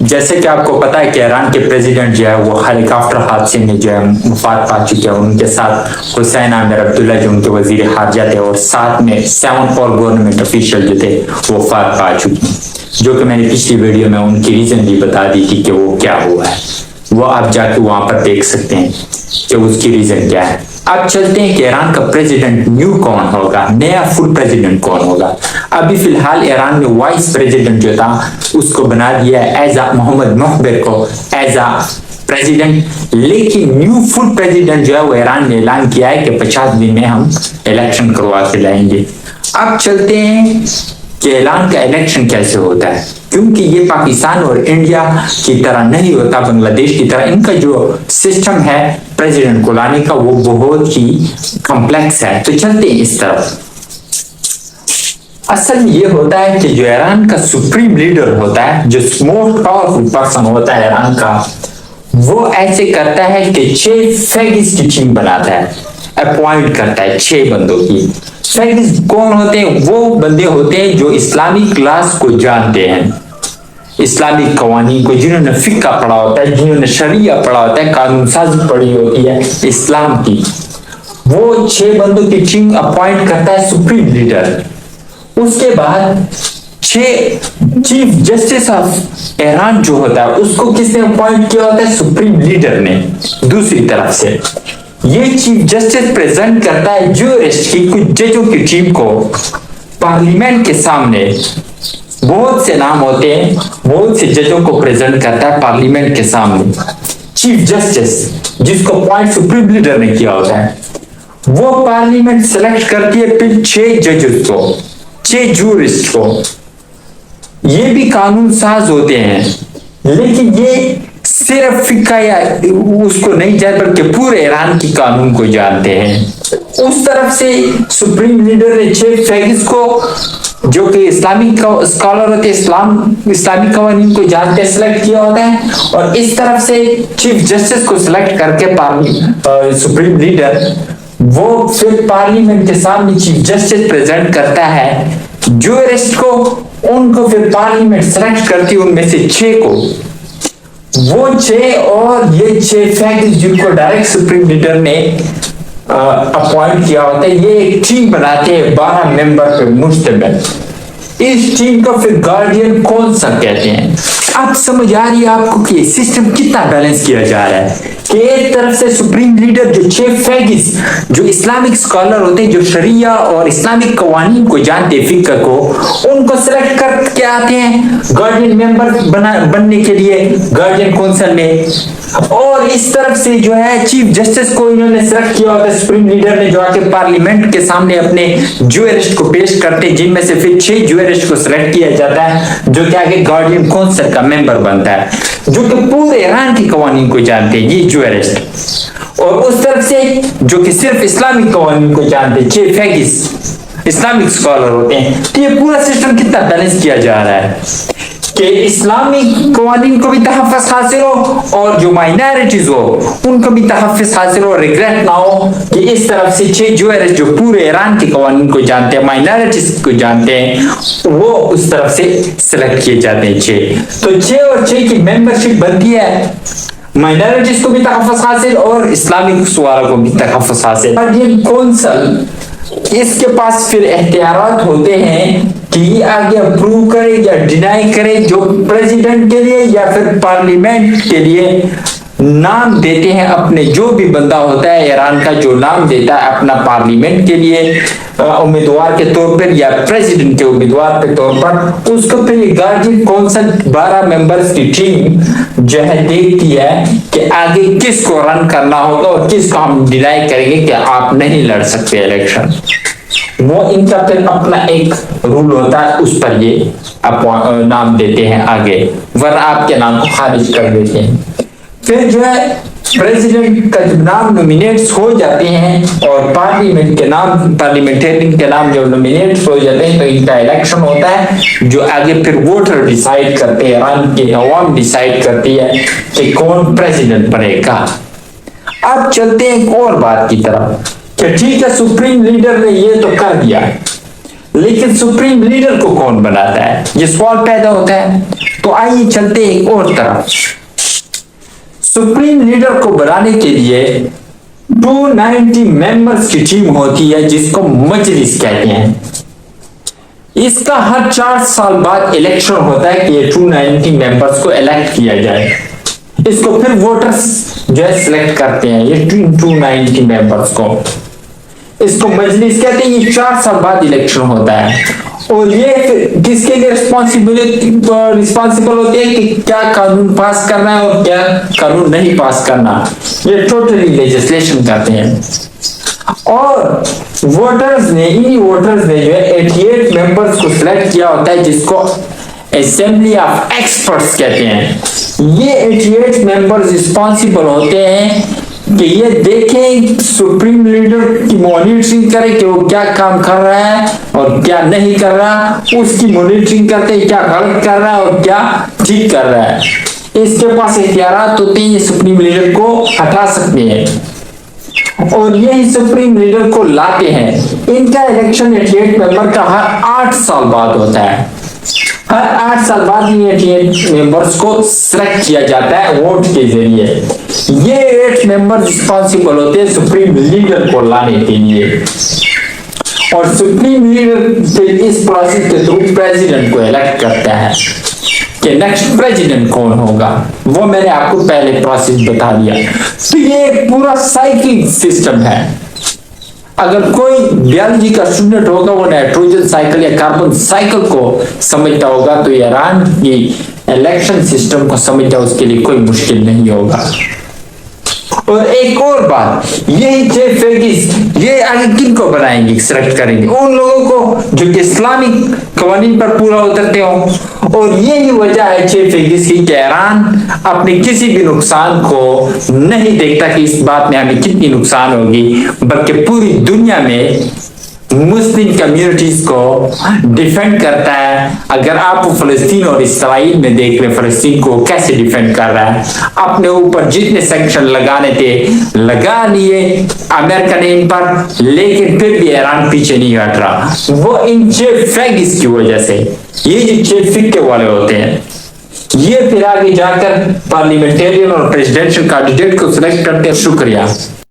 जैसे कि आपको पता है कि ईरान के प्रेसिडेंट जो है वो हेलीकॉप्टर हादसे में जो है वफात पा चुके हैं। उनके साथ हुसैन आमिर अब्दुल्ला जो उनके वजीर खारजा थे, और साथ में 7 और गवर्नमेंट ऑफिशियल जो थे वो वफात पा चुके हैं, जो कि मैंने पिछली वीडियो में उनकी रीजन भी बता दी थी कि वो क्या हुआ है। वो आप जाके वहां पर देख सकते हैं कि उसकी रीजन क्या है। अब चलते हैं कि ईरान का प्रेसिडेंट न्यू कौन होगा, नया फुल प्रेसिडेंट कौन होगा। अभी फिलहाल ईरान में वाइस प्रेसिडेंट जो था उसको बना दिया है एज मोहम्मद मुखबिर को एज प्रेसिडेंट, लेकिन न्यू फुल प्रेसिडेंट जो है वो ईरान ने ऐलान किया है कि 50 दिन में हम इलेक्शन करवा के लाएंगे। अब चलते हैं कि ईरान का इलेक्शन कैसे होता है, क्योंकि ये पाकिस्तान और इंडिया की तरह नहीं होता, बांग्लादेश की तरह। इनका जो सिस्टम है प्रेसिडेंट को लाने का वो बहुत ही कॉम्प्लेक्स है। तो चलते हैं इस तरफ। असल में ये होता है कि जो ईरान का सुप्रीम लीडर होता है, जो मोस्ट पावरफुल पर्सन होता है ईरान का, वो ऐसे करता है कि 6 फैगिस की टीम बनाता है, अपॉइंट करता है 6 बंदों की। फैगिस कौन होते हैं? वो बंदे होते हैं जो इस्लामिक क्लास को जानते हैं, इस्लामिक कवानीन को, जिन्होंने फिक्का पढ़ा होता है, जिन्होंने शरिया पढ़ा होता है, कानून साजी पढ़ी होती है इस्लाम की। वो 6 बंदों की टीम अपॉइंट करता है सुप्रीम लीडर। उसके बाद 6 चीफ जस्टिस ऑफ ईरान जो होता है उसको किसने अपॉइंट किया होता है? सुप्रीम लीडर ने। दूसरी तरफ से ये चीफ जस्टिस प्रेजेंट करता है ज्यूरिस्ट की कुछ जजों की टीम को पार्लियामेंट के सामने। बहुत से नाम होते हैं, बहुत से जजों को प्रेजेंट करता है पार्लियामेंट के सामने चीफ जस्टिस, जिसको अपॉइंट सुप्रीम लीडर ने किया होता है। वो पार्लियामेंट सेलेक्ट करती है फिर 6 जजेस को, 6 जूरिस्ट को। ये भी कानून साज होते हैं, लेकिन ये सिर्फ फिक्का या उसको नहीं जानते बल्कि पूरे ईरान की कानून को जानते हैं। उस तरफ से सुप्रीम लीडर ने 6 फैगिस को, जो कि इस्लामिक स्कॉलर होते हैं, इस्लामिक कवानीन को जानते हैं, सिलेक्ट किया होता है। और इस तरफ से चीफ जस्टिस को सिलेक्ट करके सुप्रीम लीडर वो फिर पार्लियामेंट के सामने चीफ जस्टिस प्रेजेंट करता है ज्यूरिस्ट को। उनको फिर पार्लियामेंट सेलेक्ट करती है उनमें से 6 को। वो 6 और ये 6 फैक्ट्स जिनको डायरेक्ट सुप्रीम लीडर ने अपॉइंट किया होता है, ये एक टीम बनाते हैं 12 मेंबर पे मुश्तमिल। इस टीम को फिर गार्डियन काउंसिल कहते हैं। अब समझ आ रही है आपको कि सिस्टम कितना बैलेंस किया जा रहा है कि एक तरफ से सुप्रीम लीडर जो 6 फैगिस जो इस्लामिक स्कॉलर होते हैं, जो शरिया और इस्लामिक कवानीन को जानते हैं, फिक्र को, उनको सिलेक्ट करके आते हैं गार्डियन मेंबर बनने के लिए गार्डियन काउंसिल में। और इस तरफ से जो है चीफ जस्टिस को इन्होंने सिलेक्ट किया होता है सुप्रीम लीडर ने, जो आके पार्लियामेंट के सामने अपने ज्यूरिस्ट को पेश करते हैं, जिनमें से फिर 6 ज्यूरिस्ट को सिलेक्ट किया जाता है, जो कि आगे गार्डियन काउंसिल का मेंबर बनता है, जो कि पूरे ईरान की कवानीन को जानते हैं ये ज्यूरिस्ट। और उस तरफ से जो कि सिर्फ इस्लामिक कवानीन को जानते हैं 6 फैगिस इस्लामिक स्कॉलर होते हैं। तो ये पूरा सिस्टम कितना बैलेंस किया जा रहा है कि इस्लामिक कवानीन को भी तहफ़्फ़ुज़ हासिल हो और जो माइनॉरिटीज हो उनको भी तहफ़्फ़ुज़ हासिल हो, रिग्रेट ना हो कि इस तरफ से 6 ज्यूरिस्ट जो पूरे ईरान के कवानीन को जानते हैं, माइनॉरिटीज को जानते हैं, वो उस तरफ से सिलेक्ट किए जाते हैं 6। तो 6 और 6 की मेंबरशिप बनती है, माइनॉरिटीज को भी तहफ़्फ़ुज़ हासिल और इस्लामिक सुवारा को भी तहफ़्फ़ुज़ हासिल। गार्डियन काउंसिल इसके पास फिर एख्तियारात होते हैं कि ये आगे अप्रूव करे या डिनाई करे, जो प्रेसिडेंट के लिए या फिर पार्लियामेंट के लिए नाम देते हैं अपने, जो भी बंदा होता है ईरान का जो नाम देता है अपना पार्लियामेंट के लिए उम्मीदवार के तौर पर या प्रेसिडेंट के उम्मीदवार के तौर पर, उसको फिर गार्डियन काउंसिल 12 मेंबर्स की टीम जो है देखती है कि आगे किसको रन करना होगा और किसको हम डिनाई करेंगे कि आप नहीं लड़ सकते इलेक्शन। वो इनका फिर अपना एक रूल होता है, उस पर ये नाम देते हैं आगे, वरना आपके नाम को खारिज कर देते हैं। फिर जो है प्रेसिडेंट का जब नाम नॉमिनेट्स हो जाते हैं और पार्लियामेंटेरियन के नाम जब नॉमिनेट्स हो जाते हैं तो इनका इलेक्शन होता है, जो आगे फिर वोटर डिसाइड करते हैं, ईरान की अवाम डिसाइड करती है कि कौन प्रेसिडेंट बनेगा। अब चलते हैं एक और बात की तरफ कि ठीक है सुप्रीम लीडर ने ये तो कर दिया, लेकिन सुप्रीम लीडर को कौन बनाता है, ये सवाल पैदा होता है। तो आइए चलते एक और तरफ। सुप्रीम लीडर को बनाने के लिए 290 मेंबर्स की टीम होती है जिसको मजलिस कहते हैं। इसका हर 4 साल बाद इलेक्शन होता है कि ये 290 मेंबर्स को इलेक्ट किया जाए। इसको फिर वोटर्स जो है सिलेक्ट करते हैं ये 290 मेंबर्स को। इसको मजलिस कहते हैं। ये 4 साल बाद इलेक्शन होता है और ये किसके लिए रिस्पॉन्सिबल होते हैं कि क्या कानून पास करना है और क्या कानून नहीं पास करना। ये टोटली लेजिस्लेशन करते हैं। और वोटर्स ने जो है 88 मेंबर्स को सिलेक्ट किया होता है जिसको असेंबली ऑफ एक्सपर्ट्स कहते हैं। ये 88 मेंबर्स रिस्पॉन्सिबल होते हैं कि ये देखें, सुप्रीम लीडर की मॉनिटरिंग करें कि वो क्या काम कर रहा है और क्या नहीं कर रहा, उसकी मॉनिटरिंग करते हैं क्या गलत कर रहा है और क्या ठीक कर रहा है। इसके पास इख्तियारात होते हैं, ये सुप्रीम लीडर को हटा सकते हैं और यही सुप्रीम लीडर को लाते हैं। इनका इलेक्शन 88 मेंबर का हर 8 साल बाद होता है। हर 8 साल बाद ये 88 मेंबर्स को सिलेक्ट किया जाता है वोट के जरिए। ये 8 मेंबर्स रिस्पॉन्सिबल होते हैं सुप्रीम लीडर को लाने के लिए और सुप्रीम लीडर इस प्रोसेस के थ्रू प्रेसिडेंट को इलेक्ट करता है कि नेक्स्ट प्रेसिडेंट कौन होगा। वो मैंने आपको पहले प्रोसेस बता दिया। तो ये एक पूरा साइकिल सिस्टम है। अगर कोई बायोलॉजी का स्टूडेंट होगा वो नाइट्रोजन साइकिल या कार्बन साइकिल को समझता होगा तो ईरान की इलेक्शन सिस्टम को समझना उसके लिए कोई मुश्किल नहीं होगा। और एक और बात, यही चीफ फेगिस ये आगे किन को बनाएंगे, सिलेक्ट करेंगे उन लोगों को जो कि इस्लामिक कवानीन पर पूरा उतरते हो। और यही वजह है चीफ फेगिस की कि ईरान अपने किसी भी नुकसान को नहीं देखता कि इस बात में हमें कितनी नुकसान होगी, बल्कि पूरी दुनिया में मुस्लिम कम्युनिटीज को डिफेंड करता है। अगर आप फलस्तीन और इसराइल में देख रहे फलस्तीन को कैसे डिफेंड कर रहा है, अपने ऊपर जितने सैंक्शन लगाने थे लगा लिए अमेरिका ने इन पर, लेकिन फिर भी ईरान पीछे नहीं हट रहा। वो इन चीफ फेगिस की वजह से, ये जो चीफ फिक्के वाले होते हैं ये फिर आगे जाकर पार्लियामेंटेरियन और प्रेसिडेंशियल कैंडिडेट को सिलेक्ट करते हैं। शुक्रिया।